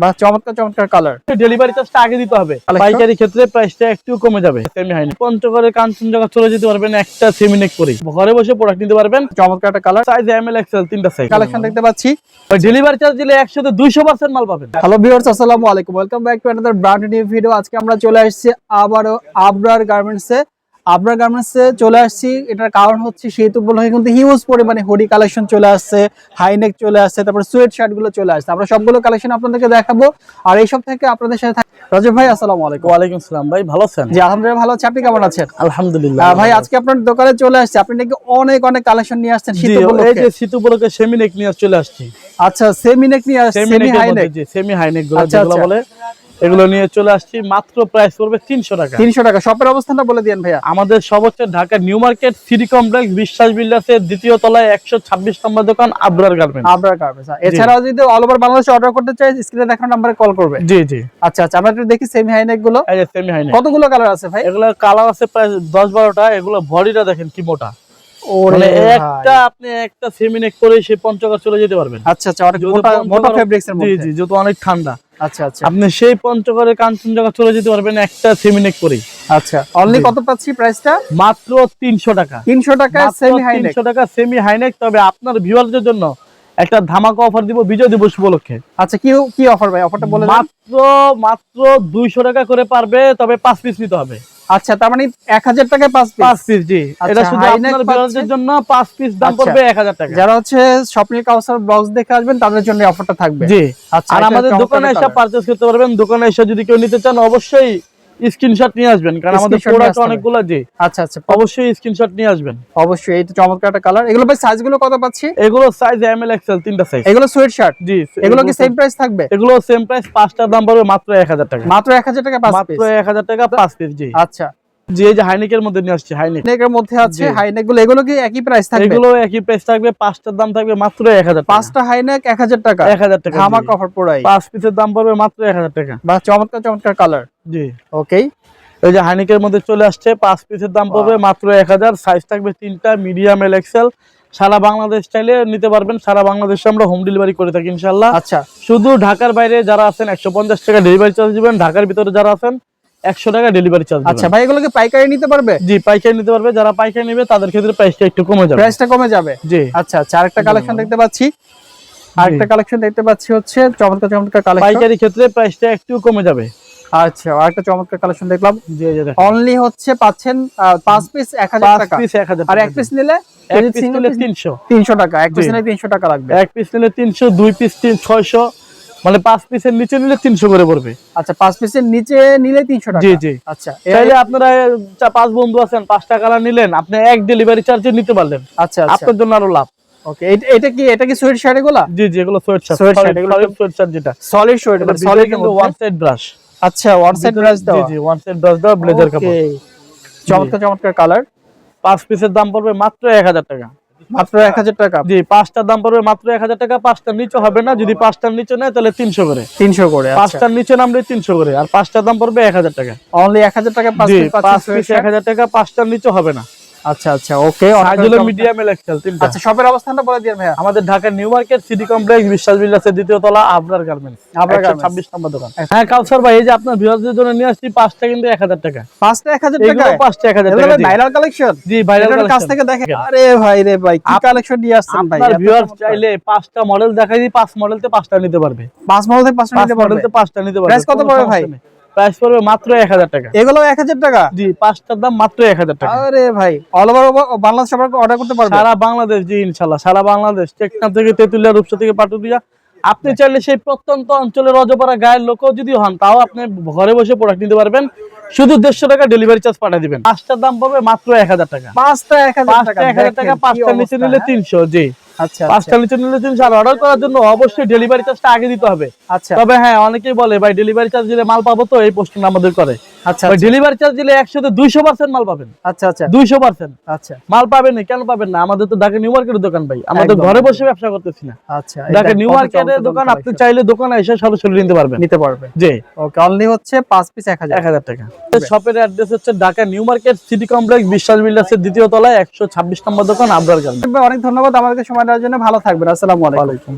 বা চমৎকার চমৎকার কালার। ডেলিভারি চার্জটা আগে দিতে হবে, পাইকারি ক্ষেত্রে প্রাইসটা একটু কমে যাবে। সেমি হাই পঞ্চগড়ের কাঞ্চনজঙ্ঘা চলে যেতে পারবেন একটা সেমিনেক করে, ঘরে বসে প্রোডাক্ট নিতে পারবেন। চমৎকার একটা colour, size M L XL তিনটা সাইজ কালেকশন দেখতে পাচ্ছি। ডেলিভারি চার্জ দিলে 100% মাল পাবেন। হ্যালো ভিউয়ার্স, আসসালামু আলাইকুম, welcome back to another brand new video. আজকে আমরা চলে আসছি আবারও আবরার গার্মেন্টসে। আবরার গার্মেন্টসে চলে আসছি, এটার কারণ হচ্ছে শীত উপলক্ষে কিন্তু হিউজ পরিমাণে হুডি কালেকশন চলে আসছে, হাইনেক চলে আসছে, তারপর সোয়েট শার্ট গুলো চলে আসছে। আমরা সবগুলো কালেকশন আপনাদেরকে দেখাবো। আর এইসব থেকে আপনাদের সাথে রাজীব ভাই, আসসালামু আলাইকুম। ওয়ালাইকুম আসসালাম ভাই, ভালো আছেন? জি আলহামদুলিল্লাহ ভালো আছি, আপনি কেমন আছেন? আলহামদুলিল্লাহ ভাই আজকে আপনার দোকানে চলে আসছে, আপনি নাকি অনেক অনেক কালেকশন নিয়ে আসছেন শীত উপলক্ষে। এই যে শীত উপলক্ষে সেমিনেক নিয়ে চলে আসছি। আচ্ছা, সেমিনেক নিয়ে আসছে, সেমি হাইনেক, সেমি হাইনেক যেগুলো বলে এগুলো নিয়ে চলে আসছি। মাত্র প্রাইস পড়বে 300 টাকা। 300 টাকা। শপের অবস্থানটা বলে দিন ভাইয়া। আমাদের সব হচ্ছে Dhaka new market city complex বিশ্বাস বিল্ডার্সের দ্বিতীয় তলায় 126 নম্বর দোকান আবরার গার্মেন্টস। আবরার গার্মেন্টস। এছাড়াও যদি অল ওভার বাংলাদেশে অর্ডার করতে চাই, স্ক্রিনে দেখানো নম্বরে কল করবে। জি জি। আচ্ছা আচ্ছা, আমরা একটু দেখি সেমি হাইনেক গুলো। এই যে সেমি হাইনেক কতগুলো কালার আছে ভাই? এগুলো কালার আছে প্রায় 10-12টা। এগুলো বডিটা দেখেন কি মোটা, ওরে একটা আপনি একটা সেমিনেক করে সেই পঞ্চগড় চলে যেতে পারবেন। আচ্ছা আচ্ছা, অনেক মোটা মোটা ফেব্রিক্স এর মধ্যে। জি জি, যেহেতু অনেক ঠান্ডা। আচ্ছা আচ্ছা, আপনি সেই পঞ্চগড়ের কাঞ্চনজঙ্ঘা চলে যেতে পারবেন একটা সেমিনেক করে। আচ্ছা, অনলি কত পাচ্ছি প্রাইসটা? মাত্র 300 টাকা। 300 টাকা সেমি হাইনেক। 300 টাকা সেমি হাইনেক। তবে আপনার ভিউয়ারদের জন্য একটা ধামাকা অফার দিব বিজয় দিবস উপলক্ষে। আচ্ছা, কি কি অফার ভাই? অফারটা বলে দেন। মাত্র 200 টাকা করে পারবে, তবে 5 পিস নিতে হবে। আচ্ছা, তার মানে 1000 টাকায় 5 পিস। 5 পিস, জি। এটা শুধু হাইনেক আপনার ভিউয়ারদের জন্য 5 পিস দাম পড়বে 1000 টাকা। যারা হচ্ছে স্বপ্নিল কাউসার ব্লগস দেখে আসবেন তাদের জন্য অফারটা থাকবে। জি। আচ্ছা, আর আমাদের দোকানে এসে পারচেজ করতে পারবেন। দোকানে এসে যদি কেউ নিতে চান অবশ্যই স্ক্রিনশট নিয়ে আসবেন, কারণ আমাদের প্রোডাক্ট অনেকগুলো। জি আচ্ছা আচ্ছা, অবশ্যই স্ক্রিনশট নিয়ে আসবেন। অবশ্যই। এই তো চমৎকার একটা কালার। এগুলো ভাই সাইজ গুলো কত পাচ্ছি? এগুলো সাইজ এম এল এক্সেল তিনটা সাইজ। এগুলো সোয়েট শার্ট। জি। এগুলো কি সেম প্রাইস থাকবে? এগুলো সেম প্রাইস, পাঁচটার দাম পড়বে মাত্র 1000 টাকা। মাত্র 1000 টাকা 5 পিস। মাত্র 1000 টাকা 5 পিস। জি আচ্ছা, জি। এই যে হাইনেকের মধ্যে নিয়ে আসছে, হাইনেকের মধ্যে আছে হাইনেক গুলো। এগুলো কি একই প্রাইস থাকবে? এগুলো একই প্রাইস থাকবে। পাঁচটার দাম থাকবে মাত্র 1000 টাকা। পাঁচটা হাইনেক 1000 টাকা। 1000 টাকা ধামাকা অফার পুরাই। 5 পিসের দাম পড়বে মাত্র 1000 টাকা। বা চমৎকার চমৎকার কালার। জি ওকে। এই যে হাইনেকের মধ্যে চলে আসছে, 5 পিসের দাম পড়বে মাত্র 1000। সাইজ থাকবে তিনটা, মিডিয়াম, এল, এক্সেল। সারা বাংলাদেশ চাইলে নিতে পারবেন। সারা বাংলাদেশে আমরা হোম ডেলিভারি করে থাকি ইনশাআল্লাহ। আচ্ছা, শুধু ঢাকার বাইরে যারা আছেন 150 টাকা ডেলিভারি চার্জ দিবেন। ঢাকার ভিতরে যারা আছেন 100 টাকা ডেলিভারি চার্জ দিবেন। আচ্ছা ভাই, এগুলো কি পাইকারি নিতে পারবে? জি পাইকারি নিতে পারবে। যারা পাইকারি নেবে তাদের ক্ষেত্রে প্রাইসটা একটু কমে যাবে। প্রাইসটা কমে যাবে। জি। আচ্ছা আচ্ছা, আরেকটা কালেকশন দেখতে পাচ্ছি। আরেকটা কালেকশন দেখতে পাচ্ছি হচ্ছে চমৎকার চমৎকার কালেকশন। পাইকারি ক্ষেত্রে প্রাইসটা একটু কমে যাবে। আচ্ছা, আরেকটা চমৎকার কালেকশন দেখলাম। জি জি। অনলি হচ্ছে পাচ্ছেন 5 পিস 1000 টাকা। 5 পিস 1000 আর এক পিস নিলে 300 টাকা। এক পিস নিলে 300 টাকা লাগবে। এক পিস নিলে 300, 2 পিস 600, মানে 5 পিসের নিচে নিলে 300 করে পড়বে। আচ্ছা, 5 পিসের নিচে নিলে 300 টাকা। জি জি। আচ্ছা, তাহলে আপনারা 5 বন্ধু আছেন, 5টা কালার নিলেন, আপনি এক ডেলিভারি চার্জে নিতে পারলেন। আচ্ছা আচ্ছা, আপনার জন্য আরো লাভ। ওকে। এটা কি সোয়েট শার্ট এগুলা? জি জি, এগুলো সোয়েট শার্ট। সোয়েট শার্ট, এগুলো সোয়েট শার্ট যেটা সলিড সোয়েট, মানে সলিড কিন্তু ওয়ান সাইড ব্রাশ। আচ্ছা, ওয়ান সাইড ব্রাশ দাও। জি জি, ওয়ান সাইড ব্রাশ দাও, ব্লেজার কাপড়। চমৎকার চমৎকার কালার। 5 পিসের দাম পড়বে মাত্র 1000 টাকা। মাত্র 1000 টাকা। জি, 5টার দাম পড়বে মাত্র 1000 টাকা। 5টার নিচে হবে না। যদি 5টার নিচে নেয় তাহলে 300 করে। 300 করে। আচ্ছা, 5টার নিচে নামলে 300 করে। আর 5টার দাম পড়বে 1000 টাকা। অনলি 1000 টাকা 5 পিস পাচ্ছেন। 5 পিস 1000 টাকা। 5টার নিচে হবে না। আচ্ছা আচ্ছা, ওকে। সাইজ হলো মিডিয়াম, এল, এক্সেল তিনটা। আচ্ছা, শপের অবস্থানটা বলে দিন ভাইয়া। আমাদের Dhaka new market city complex বিশ্বাস বিল্ডার্সের দ্বিতীয় তলা, আবরার গার্মেন্টস। আবরার 126 নম্বর দোকান। হ্যাঁ কাউসার ভাই, এই যে আপনার ভিউয়ারদের জন্য নিয়ে আসছি 5টা কিন্তু 1000 টাকা। 5টা 1000 টাকা। এগুলো 5টা 1000 টাকা। ভাই ভাইরাল কালেকশন। জি ভাইরাল কালেকশন। কাছ থেকে দেখেন। আরে ভাই রে ভাই, কি কালেকশন নিয়ে আসছেন ভাই। আপনার ভিউয়ার্স চাইলে 5টা মডেল দেখাই দিই, 5 মডেলতে 5টা নিতে পারবে। 5 মডেল থেকে 5টা নিতে পারবে। মডেলতে 5টা নিতে পারবে। প্রাইস কত পড়বে ভাই? প্রাইস পড়বে মাত্র 1000 টাকা। এগুলো 1000 টাকা। জি, 5টার দাম মাত্র 1000 টাকা। আরে ভাই, অল ওভার বাংলাদেশ সবার অর্ডার করতে পারবে? সারা বাংলাদেশ। জি ইনশাআল্লাহ, সারা বাংলাদেশ। টেকনাফ থেকে তেতুলিয়া, রূপসা থেকে পাটুরিয়া। আপনি চাইলে সেই প্রত্যন্ত অঞ্চলের রজপাড়া গায়ের লোকও যদি হন, তাও আপনি ঘরে বসে প্রোডাক্ট নিতে পারবেন। শুধু 150 টাকা ডেলিভারি চার্জ পাঠিয়ে দিবেন। 5টার দাম পড়বে মাত্র 1000 টাকা। 5টা 1000 টাকা। 1000 টাকা। 5টার নিচে নিলে 300। জি। আচ্ছা, 5টার নিচে নিলে 300। আর অর্ডার করার জন্য অবশ্যই ডেলিভারি চার্জটা আগে দিতে হবে। আচ্ছা, তবে হ্যাঁ, অনেকেই বলে ভাই ডেলিভারি চার্জ দিলে মাল পাবো, তো এই প্রশ্ন আমাদের করে। আচ্ছা, ডেলিভারি চার্জ দিলে 200% মাল পাবেন। আচ্ছা আচ্ছা, 200% আচ্ছা মাল পাবেন না। কেন পাবেন না? আমাদের তো ঢাকা নিউ মার্কেটের দোকান ভাই, আমাদের ঘরে বসে ব্যবসা করতেছি না। আচ্ছা, ঢাকা নিউ মার্কেটের দোকান। আপনি চাইলে দোকানে এসে সরাসরি নিতে পারবেন। জি। ওকে, অনলি হচ্ছে 5 পিস 1000 টাকা। শপের অ্যাড্রেস হচ্ছে Dhaka new market city complex বিশ্বাস বিল্ডার্সের দ্বিতীয় তলায় 126 নম্বর দোকান, আবরার গার্মেন্টস। অনেক ধন্যবাদ আমাদেরকে সময় দেওয়ার জন্য। ভালো থাকবেন। আসসালামু আলাইকুম।